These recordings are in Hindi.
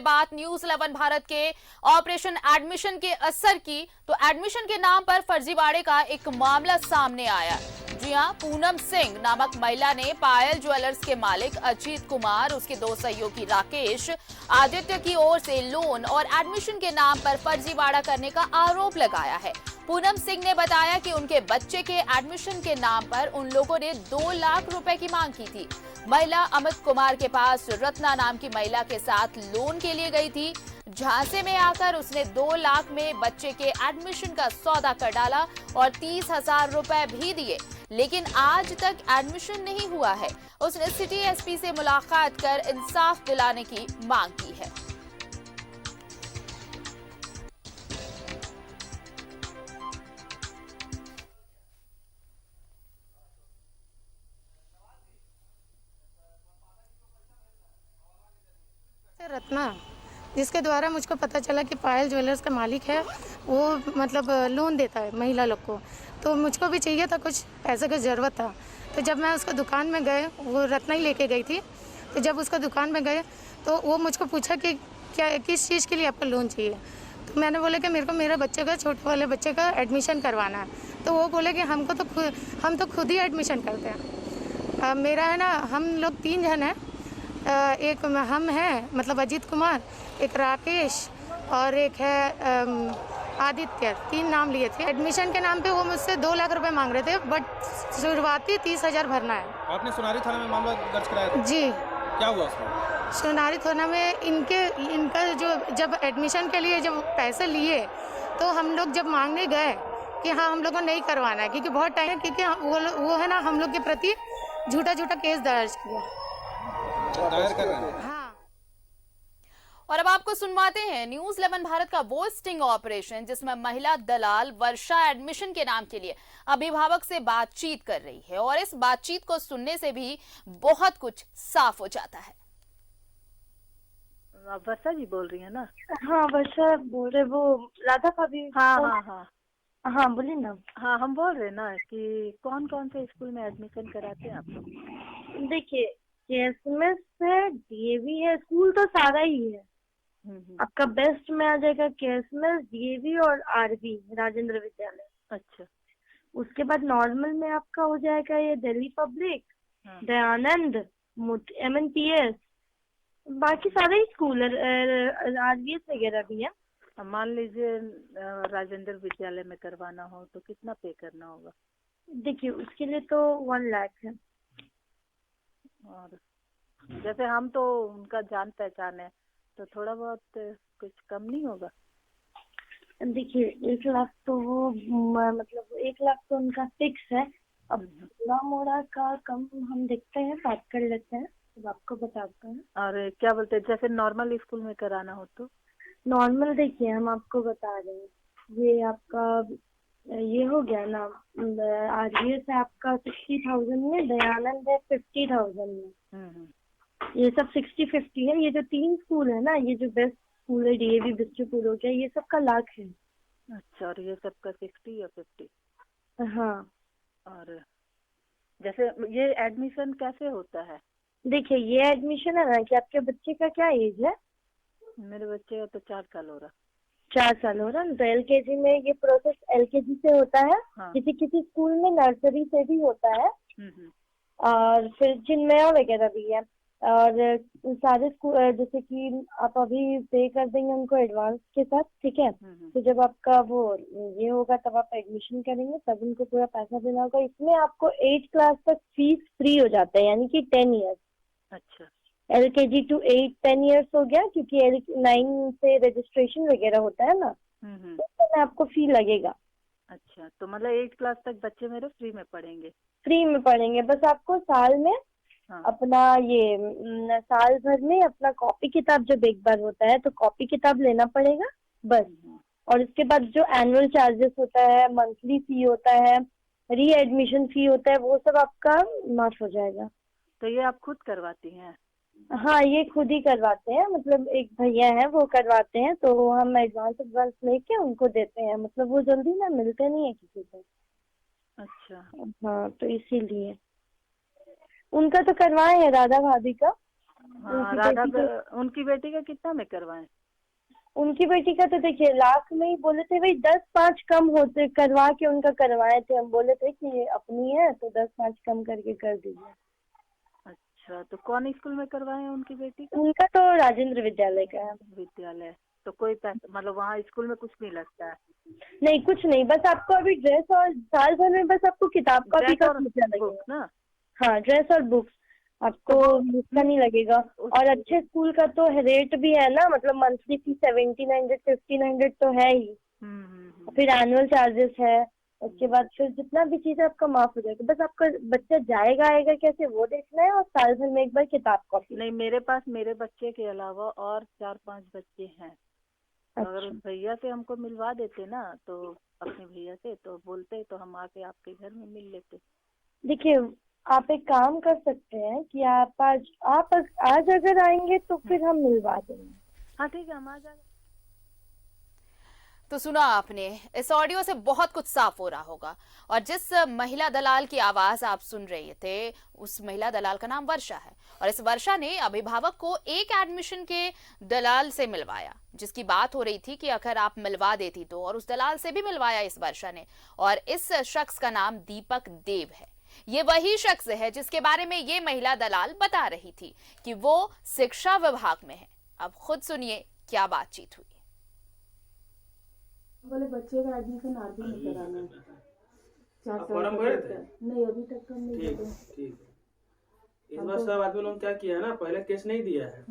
बात न्यूज 11 भारत के ऑपरेशन एडमिशन के असर की, तो एडमिशन के नाम पर फर्जीवाड़े का एक मामला सामने आया। जी हां, पूनम सिंह नामक महिला ने पायल ज्वेलर्स के मालिक अजीत कुमार, उसके दो सहयोगी राकेश, आदित्य की ओर से लोन और एडमिशन के नाम पर फर्जीवाड़ा करने का आरोप लगाया है। पूनम सिंह ने बताया कि उनके बच्चे के एडमिशन के नाम पर उन लोगों ने 2 लाख रुपए की मांग की थी। महिला अमित कुमार के पास रत्ना नाम की महिला के साथ लोन के लिए गई थी। झांसे में आकर उसने 2 लाख में बच्चे के एडमिशन का सौदा कर डाला और 30,000 रुपए भी दिए, लेकिन आज तक एडमिशन नहीं हुआ है। उसने सिटी एसपी से मुलाकात कर इंसाफ दिलाने की मांग की है। रत्ना, जिसके द्वारा मुझको पता चला कि पायल ज्वेलर्स का मालिक है, वो मतलब लोन देता है महिला लोग को, तो मुझको भी चाहिए था, कुछ पैसे की ज़रूरत था। तो जब मैं उसका दुकान में गए, वो रत्ना ही लेके गई थी, तो जब उसका दुकान में गए तो वो मुझको पूछा कि क्या किस चीज़ के लिए आपको लोन चाहिए। तो मैंने बोला कि मेरे को मेरे बच्चे का, छोटे वाले बच्चे का एडमिशन करवाना है। तो वो बोले कि हम तो खुद ही एडमिशन करते हैं। मेरा है ना, हम लोग 3 जन हैं। एक हम हैं, मतलब अजीत कुमार, एक राकेश और एक है आदित्य। 3 नाम लिए थे। एडमिशन के नाम पे वो मुझसे 2 लाख रुपए मांग रहे थे, बट शुरुआती 30,000 भरना है। आपने सोनारी थाना में मामला दर्ज कराया था? जी। क्या हुआ उसमें? सोनारी थाना में इनका जो जब एडमिशन के लिए जब पैसे लिए, तो हम लोग जब मांगने गए कि हाँ हम लोग को नहीं करवाना है, क्योंकि बहुत टाइम है, क्योंकि वो है ना, हम लोग के प्रति झूठा केस दर्ज किया, दायर कर रहे हैं। हाँ। और अब आपको सुनवाते हैं न्यूज 11 भारत का वो स्टिंग ऑपरेशन जिसमें महिला दलाल वर्षा एडमिशन के नाम के लिए अभिभावक से बातचीत कर रही है, और इस बातचीत को सुनने से भी बहुत कुछ साफ हो जाता है। आप वर्षा जी बोल रही है ना? हाँ वर्षा बोल रहे, वो राधा भाभी। हाँ बोलिए ना। हाँ, हम बोल रहे ना कि कौन कौन से स्कूल में एडमिशन कराते हैं आप लोग? देखिए, केएसएमएस है, डीएवी है, स्कूल तो सारा ही है। आपका बेस्ट में आ जाएगा केएसएमएस, डीएवी और आरवी राजेंद्र विद्यालय। अच्छा। उसके बाद नॉर्मल में आपका हो जाएगा ये दिल्ली पब्लिक, दयानंद, एमएनपीएस, बाकी सारे ही स्कूल, आरवीएस वगैरह भी है। मान लीजिए राजेंद्र विद्यालय में करवाना हो तो कितना पे करना होगा? देखिए, उसके लिए तो 1 लाख है। और जैसे हम तो उनका जान पहचान है, तो थोड़ा बहुत कुछ कम नहीं होगा? देखिए, 1 लाख तो वो मतलब 1 लाख तो उनका फिक्स है। अब थोड़ा मोड़ा का कम हम देखते हैं, बात कर लेते हैं, तो आपको बताते हैं। और क्या बोलते हैं, जैसे नॉर्मल स्कूल में कराना हो तो? नॉर्मल देखिए, हम आपको बता रहे हैं, ये आपका ये हो गया ना, आरवीएस है आपका 60,000 में, दयानंद है 50,000 में। ये सब 60-50 है। ये जो 3 स्कूल है ना, ये जो बेस्ट स्कूल है, डीएवी, बिस्टुपुर हो गया, ये सब का लाख है। अच्छा, और ये सब का 60 या 50? हाँ। और जैसे ये एडमिशन कैसे होता है? देखिए, ये एडमिशन है ना, कि आपके बच्चे का क्या एज है? मेरे बच्चे का तो 4 साल हो रहा। 4 साल हो रहा है, तो एलकेजी में ये प्रोसेस एलकेजी से होता है। हाँ। किसी स्कूल में नर्सरी से भी होता है, और फिर चिन्मया वगैरह भी है। और सारे स्कूल, जैसे कि आप अभी पे कर देंगे उनको एडवांस के साथ, ठीक है? तो जब आपका वो ये होगा, तब आप एडमिशन करेंगे, तब उनको पूरा पैसा देना होगा। इसमें आपको 8 क्लास तक फीस फ्री हो जाता है, यानी कि 10 ईयर्स। अच्छा। LKG to 8 10 ईयर्स हो गया, क्योंकि 9 से रजिस्ट्रेशन वगैरह होता है ना, तो उसमें आपको फी लगेगा। अच्छा, तो मतलब 8 क्लास तक बच्चे मेरे फ्री में पढ़ेंगे? फ्री में पढ़ेंगे, बस आपको साल में अपना ये साल भर में अपना कॉपी किताब जब एक बार होता है, तो कॉपी किताब लेना पड़ेगा बस। और इसके बाद जो एनुअल चार्जेस होता है, मंथली फी होता है, री एडमिशन फी होता है, वो सब आपका माफ हो जाएगा। तो ये आप खुद करवाती हैं? हाँ, ये खुद ही करवाते हैं, मतलब एक भैया है वो करवाते हैं, तो हम एडवांस लेके उनको देते हैं, मतलब वो जल्दी ना मिलते नहीं है किसी से। अच्छा। हाँ, तो इसीलिए उनका तो करवाए हैं, राधा भाभी का। हाँ, उनकी बेटी का कितना में करवाएं? उनकी बेटी का तो देखिए लाख में ही बोले थे, वही 10-5 कम होते करवा के उनका करवाए थे। हम बोले थे कि अपनी है तो 10-5 कम करके कर दीजिए। अच्छा, तो कौन स्कूल में करवाए हैं उनकी बेटी का? उनका तो राजेंद्र विद्यालय का है। विद्यालय। तो कोई पैसा मतलब वहाँ स्कूल में कुछ नहीं लगता है? नहीं, कुछ नहीं, बस आपको अभी ड्रेस और साल भर में बस आपको किताब कॉपी का खर्चा लगेगा ना। हाँ, ड्रेस और बुक्स आपको उसका नहीं लगेगा। और अच्छे स्कूल का तो रेट भी है ना, मतलब मंथली फीस 1700-1500 तो है ही। फिर एनुअल चार्जेस है, उसके बाद फिर जितना भी चीज आपका माफ हो जाएगा। बस आपका बच्चा जाएगा आएगा कैसे वो देखना है, और साल भर में एक बार किताब कॉपी। नहीं, मेरे पास मेरे बच्चे के अलावा और 4-5 बच्चे हैं। अच्छा। अगर उस भैया से हमको मिलवा देते ना, तो अपने भैया से तो बोलते तो हम आके आपके घर में मिल लेते। देखिए, आप एक काम कर सकते हैं कि आप आज अगर आएंगे तो फिर हम मिलवा देंगे। हाँ ठीक है, हम आ जाएंगे। तो सुना आपने, इस ऑडियो से बहुत कुछ साफ हो रहा होगा। और जिस महिला दलाल की आवाज आप सुन रहे थे, उस महिला दलाल का नाम वर्षा है। और इस वर्षा ने अभिभावक को एक एडमिशन के दलाल से मिलवाया, जिसकी बात हो रही थी कि अगर आप मिलवा देती तो, और उस दलाल से भी मिलवाया इस वर्षा ने। और इस शख्स का नाम दीपक देव है। ये वही शख्स है जिसके बारे में ये महिला दलाल बता रही थी कि वो शिक्षा विभाग में है। अब खुद सुनिए क्या बातचीत हुई। बोले बच्चे का एडमिशन आरबी में कराना है। 4 साल फॉर्म भरे थे? नहीं, अभी तक तो नहीं ठीक भरे। ठीक है। इस बार सब आदमी लोग क्या किया है ना, पहले केस नहीं दिया है,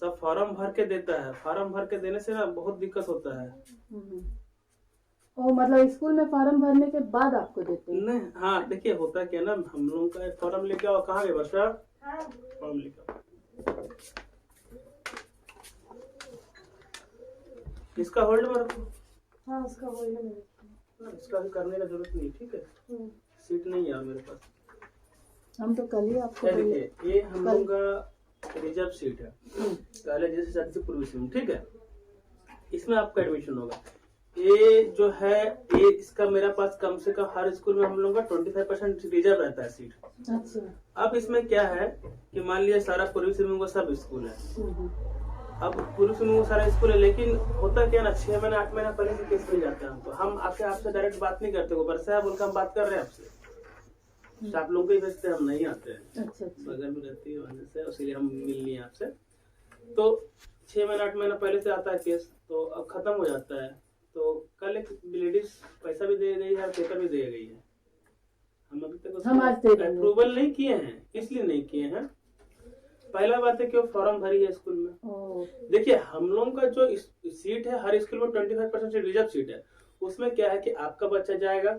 सब फॉर्म भर के देता है। फॉर्म भर के देने से ना बहुत दिक्कत होता है। और मतलब स्कूल में फॉर्म भरने के बाद आपको देते हैं? नहीं, हाँ देखिए होता क्या ना, हम लोगों का एक फॉर्म लेके आओ। कहाँ गए वर्षा? फॉर्म लेके आओ। इसका होल्ड में रखो। हाँ, उसका होल्ड में रखो। इसका भी करने का जरूरत नहीं, ठीक है। सीट नहीं है मेरे पास। हम तो कल ही आपको देखिए, ये हम लोगों का रिजर्व सीट है, पहले जैसे शादी से पूर्व से, ठीक है। इसमें आपका एडमिशन होगा। ये जो है, ये इसका मेरा पास कम से कम हर स्कूल में हम लोगों का 25% रिजर्व रहता है सीट। अच्छा। अब इसमें क्या है कि मान लिया सारा पूर्वी सिंहभूम का सब स्कूल है। अब पूर्वी सिंहभूम का सारा स्कूल है, लेकिन होता क्या ना, 6 महीना 8 महीना पहले से केस मिल जाता है हमको। हम आके आपसे डायरेक्ट बात नहीं करते, वो वर्षा है बोलकर हम बात कर रहे हैं आपसे, आप लोगों को ही भेजते हैं, हम नहीं आते हैं। अच्छा। बगल में रहती है वजह से, इसीलिए हम मिल नहीं आपसे। तो 6 महीना 8 महीना पहले से आता है केस, तो अब खत्म हो जाता है। तो कल एक लेडीज पैसा भी दे गई है, पेपर भी दे गई है। हम अभी तक अप्रूवल नहीं किए हैं। इसलिए नहीं किए हैं, पहला बात है कि वो फॉर्म भरी है स्कूल में। देखिए, हम लोगों का जो सीट है हर स्कूल में 25% रिजर्व सीट है। उसमें क्या है कि आपका बच्चा जाएगा,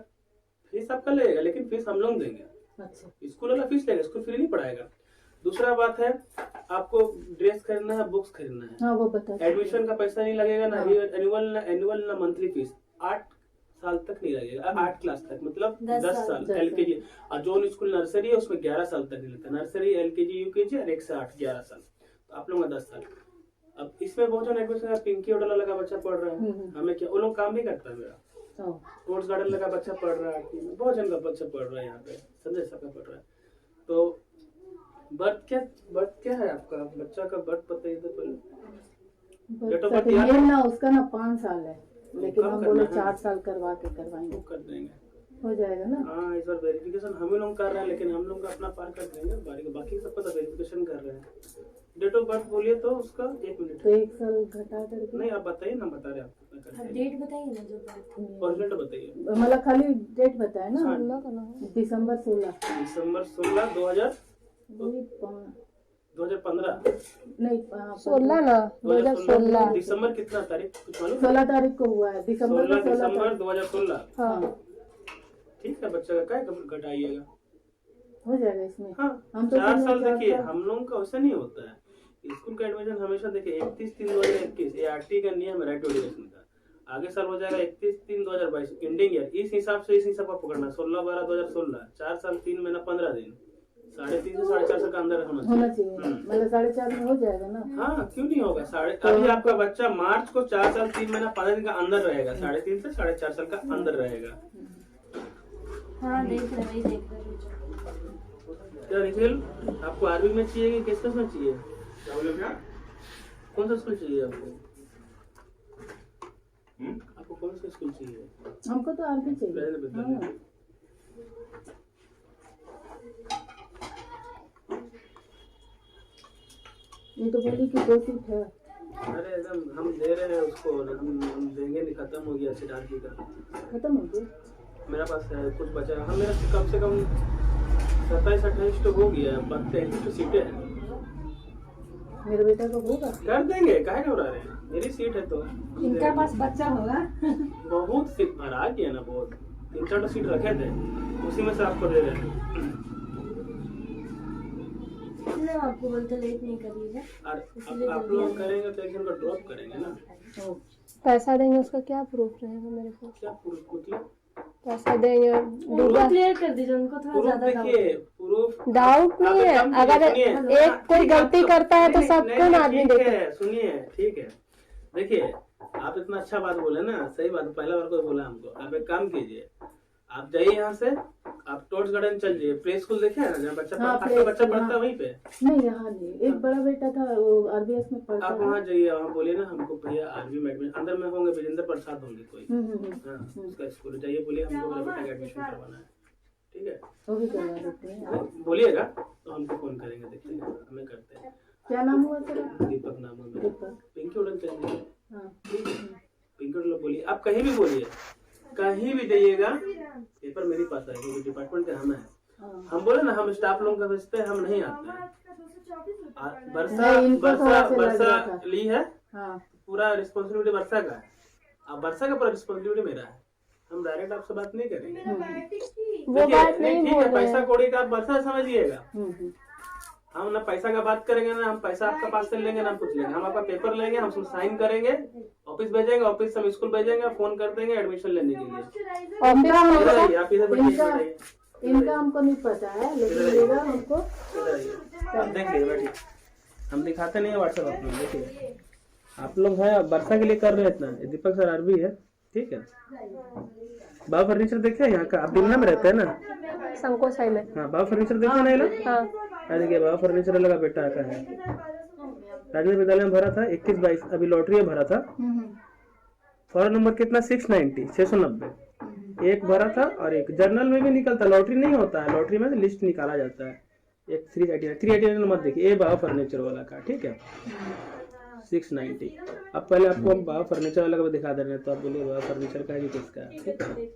फीस आपका लगेगा, लेकिन फीस हम लोग देंगे। अच्छा। स्कूल वाला फीस लेगा, स्कूल फ्री नहीं पढ़ाएगा। दूसरा बात है, आपको ड्रेस खरीदना है, बुक्स खरीदना है। हाँ, वो बता। एडमिशन का पैसा नहीं लगेगा, ना एनुअल ना मंथली फीस। 8 साल तक नहीं लगेगा, 8 क्लास तक, मतलब 10 साल LKG। और जो स्कूल नर्सरी है उसमें 11 साल तक लगता है। नर्सरी, LKG, UKG और 1 से 8 11 साल। तो आप लोग 10 साल। अब इसमें बहुत जन एडमिशन, पिंकी होटल लगा बच्चा पढ़ रहा है, हमें क्या, वो लोग काम भी करता है। मेरा स्पोर्ट्स गार्डन लगा बच्चा पढ़ रहा है, बहुत जन का बच्चा पढ़ रहा है यहाँ पे, संजय सबका पढ़ रहा है। तो बर्थ क्या है आपका बच्चा का? बर्थ बताइए तो पहले। डेट ऑफ बर्थ याद है ना? उसका ना 5 साल है, लेकिन हम बोले 4 साल करवाएंगे। कर देंगे, हो जाएगा ना? हाँ, इस बार वेरिफिकेशन हम ही लोग कर रहे हैं, लेकिन हम लोग का अपना पार कर देंगे, बाकी सबका तो वेरिफिकेशन कर रहे हैं। डेट ऑफ बर्थ बोलिए तो उसका 1 मिनट। तो 1 साल घटा करके नहीं, आप बताइए ना, बता रहे आपको। डेट बताइए ना, जो बर्थ परसेंट बताइए, मतलब खाली डेट बताए ना। दिसंबर 16 2015 नहीं, 16 ना, 2016 दिसंबर कितना तारीख कुछ मालूम? 16 तारीख को हुआ है। दिसंबर 2016। हाँ। ठीक है, बच्चा का क्या घटाइएगा, हो जाएगा इसमें। हाँ, हम तो 4 साल। देखिए, हम लोगों का वैसा नहीं होता है। स्कूल का एडमिशन हमेशा देखिए 31/3/2021 ये RT का नियम है, राइट टू एजुकेशन का। आगे साल हो जाएगा 31/3/2022 इंडियन ईयर। इस हिसाब का पकड़ना 16/12/2016, 4 साल 3 महीना 15 दिन, 3.5 से 4.5 साल का अंदर होना चाहिए। मतलब 4.5 में हो जाएगा ना? हाँ, क्यों नहीं होगा? अभी आपका बच्चा मार्च को 4 साल 3 महीना 15 दिन का अंदर रहेगा, 3.5 से 4.5 साल का अंदर रहेगा। हाँ, देख रहे क्या रिजल्ट आपको आर्मी में चाहिए कि किस में चाहिए? कौन सा स्कूल चाहिए आपको? आपको कौन सा स्कूल चाहिए? हमको तो आरबी चाहिए। पहले बता हाँ। दीजिए। ये तो बोली कि 2 सीट है। अरे एकदम हम दे रहे हैं उसको, हम देंगे नहीं, खत्म हो गया सीट आरबी का। खत्म हो गया। मेरा पास है कुछ बचा है। हाँ, मेरा कम से कम 27-28 तो हो गया है, 32 तो सीटें हैं। मेरे बेटा को होगा। कर देंगे, काहे घबरा रहे हैं? मेरी सीट है तो इनका पास बच्चा होगा। बहुत सीट भरा दिया ना, बहुत 3-4 सीट रखे थे, उसी में से आपको दे रहे हैं। इसलिए आपको बोलते लेट नहीं करिएगा। और आप लोग करेंगे तो एक दिन को ड्रॉप करेंगे ना। पैसा देंगे उसका क्या प्रूफ रहेगा मेरे पास? क्या प्रूफ? मतलब पैसा देंगे वो क्लियर कर दीजिए, उनको थोड़ा प्रूफ ज्यादा देखिए, प्रूफ डाउट नहीं है। अगर एक कोई गलती करता है तो सब कौन आदमी देखता है। सुनिए, ठीक है, देखिए आप इतना अच्छा बात बोले ना, सही बात, पहला बार कोई बोला हमको। आप एक काम कीजिए, आप जाइए यहाँ से, आप टॉर्च गार्डन चल जाइए। प्ले स्कूल देखे है ना, जहाँ बच्चा आपका बच्चा पढ़ता है वहीं पे? नहीं, यहाँ नहीं। एक बड़ा बेटा था वो आरबीएस में पढ़ता आप वहाँ जाइए, वहाँ बोलिए ना हमको भैया आरबी में एडमिशन, अंदर में होंगे विजेंद्र प्रसाद होंगे कोई, हाँ, उसका स्कूल जाइए, बोलिए हमको मेरे बेटा का एडमिशन करवाना है, ठीक है? वो भी करवा देते हैं। बोलिएगा तो हमको फोन करेंगे, देखते हैं, हमें करते हैं। क्या नाम हुआ सर? दीपक नाम है मेरा। दीपक। पिंकी उड़न चाहिए, हाँ। ठीक है? पिंकी उड़न बोलिए, आप कहीं भी बोलिए, कहीं भी जाइएगा, पेपर मेरे पास है क्योंकि डिपार्टमेंट का हम है। हम बोले ना हम स्टाफ लोगों का भेजते हैं, हम नहीं आते हैं। वर्षा ली है, पूरा रिस्पॉन्सिबिलिटी वर्षा का है। अब वर्षा का पूरा रिस्पॉन्सिबिलिटी मेरा है, हम डायरेक्ट आपसे बात नहीं करेंगे। वो बात नहीं ठीक बोल है, रहे पैसा हैं। कौड़ी का आप वर्षा समझिएगा। हम ना पैसा का बात करेंगे, ना हम पैसा आपका पास से लेंगे, ना हम कुछ लेंगे। हम आपका पेपर लेंगे, हम उसमें साइन करेंगे, ऑफिस भेजेंगे, ऑफिस से हम स्कूल भेजेंगे, फोन कर देंगे एडमिशन लेने के लिए। इधर आइए, आप इधर बैठिए। इनका हमको नहीं पता है, लेकिन मेरा हमको इधर आइए, आप देखिए, बैठिए। हम दिखाते नहीं है व्हाट्सएप आप लोग, देखिए आप लोग हैं, वर्षा के लिए कर रहे हैं इतना। दीपक सर आरबी है, ठीक है? बाबा फर्नीचर देखे यहाँ का? आप दिल्ली में रहते हैं ना? संको साई में। हाँ, बाबा फर्नीचर देखे ना? लोग हाँ। देखिए बाबा फर्नीचर लगा बेटा का है, राजकीय विद्यालय में भरा था 21-22, अभी लॉटरी में भरा था। फॉर्म नंबर कितना? 690 एक भरा था, और एक जर्नल में भी निकलता, लॉटरी नहीं होता है, लॉटरी में लिस्ट निकाला जाता है। एक 389 मत देखिए, ये बाबा फर्नीचर वाला का, ठीक है? 690। अब पहले आपको हम बाबा फर्नीचर वाला का दिखा दे रहे हैं, तो आप बोलिए बाबा फर्नीचर का है कि किसका है, ठीक है?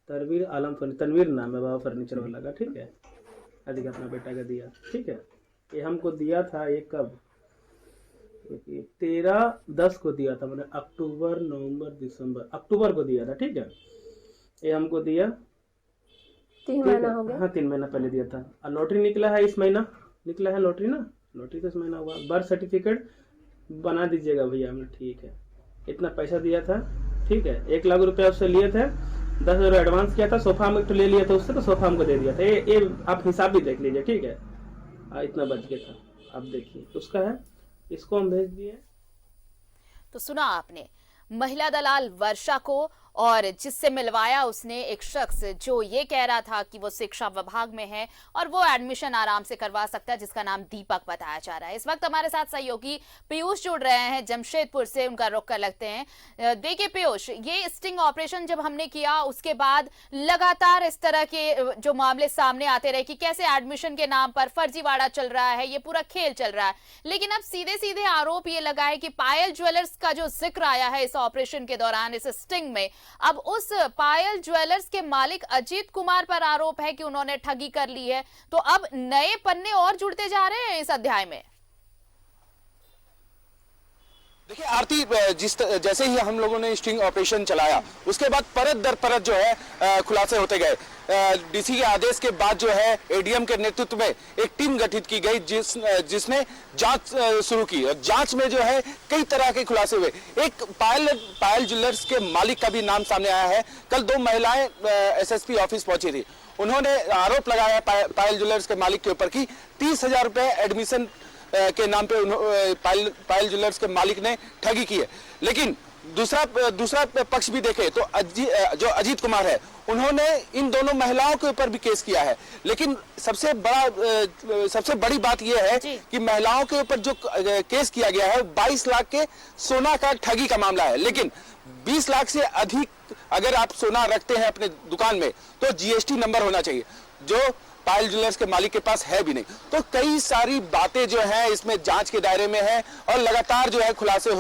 तनवीर आलम तनवीर नाम है बाबा फर्नीचर वाला का, ठीक है? अधिक अपना बेटा का दिया, ठीक है? ये हमको दिया था, ये कब? 13/10 को दिया था, मैंने अक्टूबर, नवंबर, दिसंबर, अक्टूबर को दिया था, ठीक है? ये हमको दिया 3 महीना हो गया। हाँ, 3 महीना पहले दिया था। और लॉटरी निकला है इस महीना, निकला है लॉटरी ना, लॉटरी का इस महीना हुआ। बर्थ सर्टिफिकेट बना दीजिएगा भैया, हमने, ठीक है? इतना पैसा दिया था, ठीक है? 1 लाख रुपया उससे लिए थे, 10,000 एडवांस किया था, सोफा हम ले लिया था उससे, तो सोफा हमको दे दिया था। ये आप हिसाब भी देख लीजिए, ठीक है? इतना बच गया था, आप देखिए उसका है, इसको हम भेज दिए। तो सुना आपने महिला दलाल वर्षा को, और जिससे मिलवाया उसने एक शख्स जो ये कह रहा था कि वो शिक्षा विभाग में है और वो एडमिशन आराम से करवा सकता है, जिसका नाम दीपक बताया जा रहा है। इस वक्त हमारे साथ सहयोगी पीयूष जुड़ रहे हैं जमशेदपुर से, उनका रुख कर लगते हैं। देखिए पीयूष, ये स्टिंग ऑपरेशन जब हमने किया उसके बाद लगातार इस तरह के जो मामले सामने आते रहे कि कैसे एडमिशन के नाम पर फर्जीवाड़ा चल रहा है, ये पूरा खेल चल रहा है। लेकिन अब सीधे सीधे आरोप ये लगा है कि पायल ज्वेलर्स का जो जिक्र आया है इस ऑपरेशन के दौरान, इस स्टिंग में, अब उस पायल ज्वेलर्स के मालिक अजीत कुमार पर आरोप है कि उन्होंने ठगी कर ली है। तो अब नए पन्ने और जुड़ते जा रहे हैं इस अध्याय में। देखिए आरती, जैसे ही हम लोगों ने स्टिंग ऑपरेशन चलाया उसके बाद परत दर परत जो है खुलासे होते गए। डीसी के आदेश के बाद जो है एडीएम के नेतृत्व में एक टीम गठित की गई जिसने जांच शुरू की, और जांच में जो है कई तरह के खुलासे हुए। एक पायल ज्वेलर्स के मालिक का भी नाम सामने आया है। कल 2 महिलाएं एसएसपी ऑफिस पहुंची थी, उन्होंने आरोप लगाया पायल ज्वेलर्स के मालिक के ऊपर की 30,000 रुपए एडमिशन के नाम पे पायल ज्वेलर्स के मालिक ने ठगी की है। लेकिन दूसरा पक्ष भी देखें तो जो अजीत कुमार है, उन्होंने इन दोनों महिलाओं के ऊपर भी केस किया है। लेकिन सबसे बड़ी बात यह है कि महिलाओं के ऊपर जो केस किया गया है 22 लाख के सोना का ठगी का मामला है। लेकिन 20 लाख से अधिक अगर आप सोना रखते हैं अपने दुकान में तो जीएसटी नंबर होना चाहिए, जो पायल ज्वेलर्स के मालिक के पास है भी नहीं। तो कई सारी बातें जो है इसमें जांच के दायरे में है और लगातार जो है खुलासे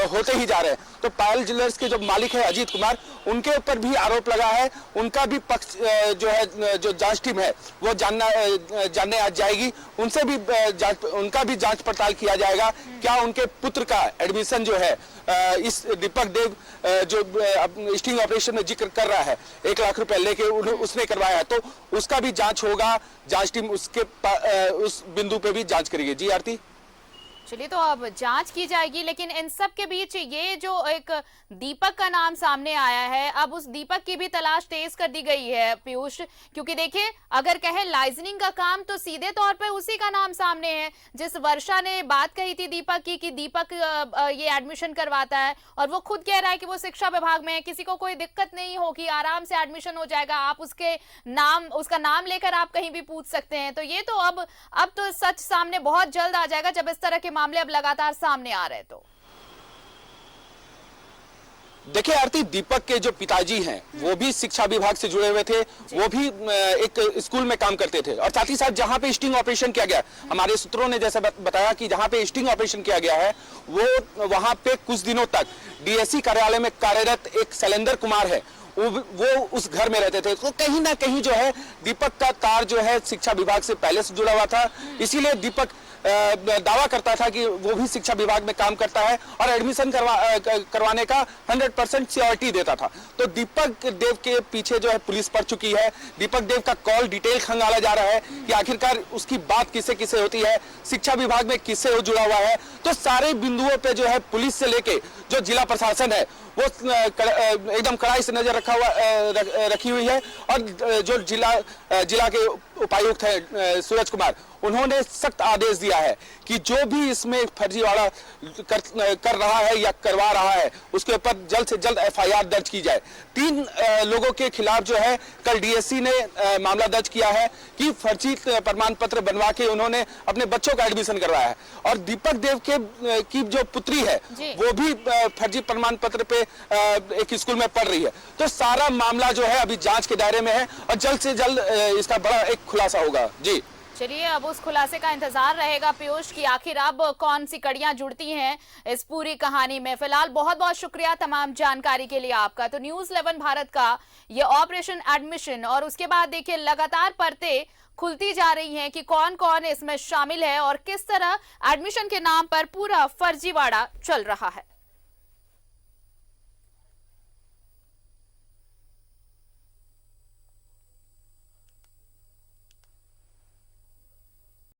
होते ही जा रहे हैं। तो पायल ज्वेलर्स के जो मालिक है अजीत कुमार, उनके ऊपर भी आरोप लगा है। उनका भी पक्ष जो है, जो जांच टीम है वो जानने आ जाएगी। उनका भी जांच पड़ताल किया जाएगा। क्या उनके पुत्र का एडमिशन जो है इस दीपक देव जो स्टिंग ऑपरेशन में जिक्र कर रहा है 1 लाख रुपए लेके उसने करवाया है, तो उसका भी जांच होगा। जांच टीम उस बिंदु पे भी जांच करेगी। जी आरती। चलिए, तो अब जांच की जाएगी। लेकिन इन सब के बीच ये जो एक दीपक का नाम सामने आया है, अब उस दीपक की भी तलाश तेज कर दी गई है पीयूष, क्योंकि देखिए अगर कहे लाइजनिंग का काम तो सीधे तौर पे उसी का नाम सामने है। जिस वर्षा ने बात कही थी दीपक की कि दीपक ये एडमिशन करवाता है, और वो खुद कह रहा है कि वो शिक्षा विभाग में है, किसी को कोई दिक्कत नहीं होगी, आराम से एडमिशन हो जाएगा, आप उसका नाम लेकर आप कहीं भी पूछ सकते हैं। तो ये तो अब तो सच सामने बहुत जल्द आ जाएगा, जब इस तरह के मामले अब लगातार सामने आ रहे। तो देखिए आरती, दीपक के जो पिताजी हैं वो भी शिक्षा विभाग से जुड़े हुए थे, वो भी एक स्कूल में काम करते थे। और साथ ही साथ जहां पे स्टिंग ऑपरेशन किया गया, हमारे सूत्रों ने जैसे बताया कि जहां पे स्टिंग ऑपरेशन किया गया है वो वहां पे कुछ दिनों तक डीएससी कार्यालय में कार्यरत एक शैलेंद्र कुमार है, वो उस घर में रहते थे। तो कहीं ना कहीं जो है दीपक का तार जो है शिक्षा विभाग से पहले से जुड़ा हुआ था। इसीलिए दीपक दावा करता था कि वो भी शिक्षा विभाग में काम करता है और एडमिशन करवाने का 100% सियोरिटी देता था। तो दीपक देव के पीछे जो है पुलिस पड़ चुकी है। दीपक देव का कॉल डिटेल खंगाला जा रहा है कि आखिरकार उसकी बात किससे किससे होती है, शिक्षा विभाग में किससे जुड़ा हुआ है। तो सारे बिंदुओं पे जो है पुलिस से लेके जो जिला प्रशासन है वो एकदम कड़ाई से नजर रखी हुई है। और जो जिला के उपायुक्त है सूरज कुमार, उन्होंने सख्त आदेश दिया है कि जो भी इसमें फर्जीवाड़ा कर रहा है या करवा रहा है उसके ऊपर जल्द से जल्द एफआईआर दर्ज की जाए। 3 लोगों के खिलाफ जो है कल डीएससी ने मामला दर्ज किया है कि फर्जी प्रमाण पत्र बनवा के उन्होंने अपने बच्चों का एडमिशन करवाया है। और दीपक देव की जो पुत्री है वो भी फर्जी प्रमाण पत्र पे एक स्कूल में पढ़ रही है। तो सारा मामला जो है अभी जांच के दायरे में है और जल्द से जल्द इसका बड़ा एक खुलासा होगा। जी चलिए, अब उस खुलासे का इंतजार रहेगा पीयूष की आखिर अब कौन सी कड़ियां जुड़ती हैं इस पूरी कहानी में। फिलहाल बहुत बहुत शुक्रिया तमाम जानकारी के लिए आपका। तो न्यूज़ 11 भारत का ये ऑपरेशन एडमिशन, और उसके बाद देखिए लगातार परतें खुलती जा रही हैं कि कौन कौन इसमें शामिल है और किस तरह एडमिशन के नाम पर पूरा फर्जीवाड़ा चल रहा है।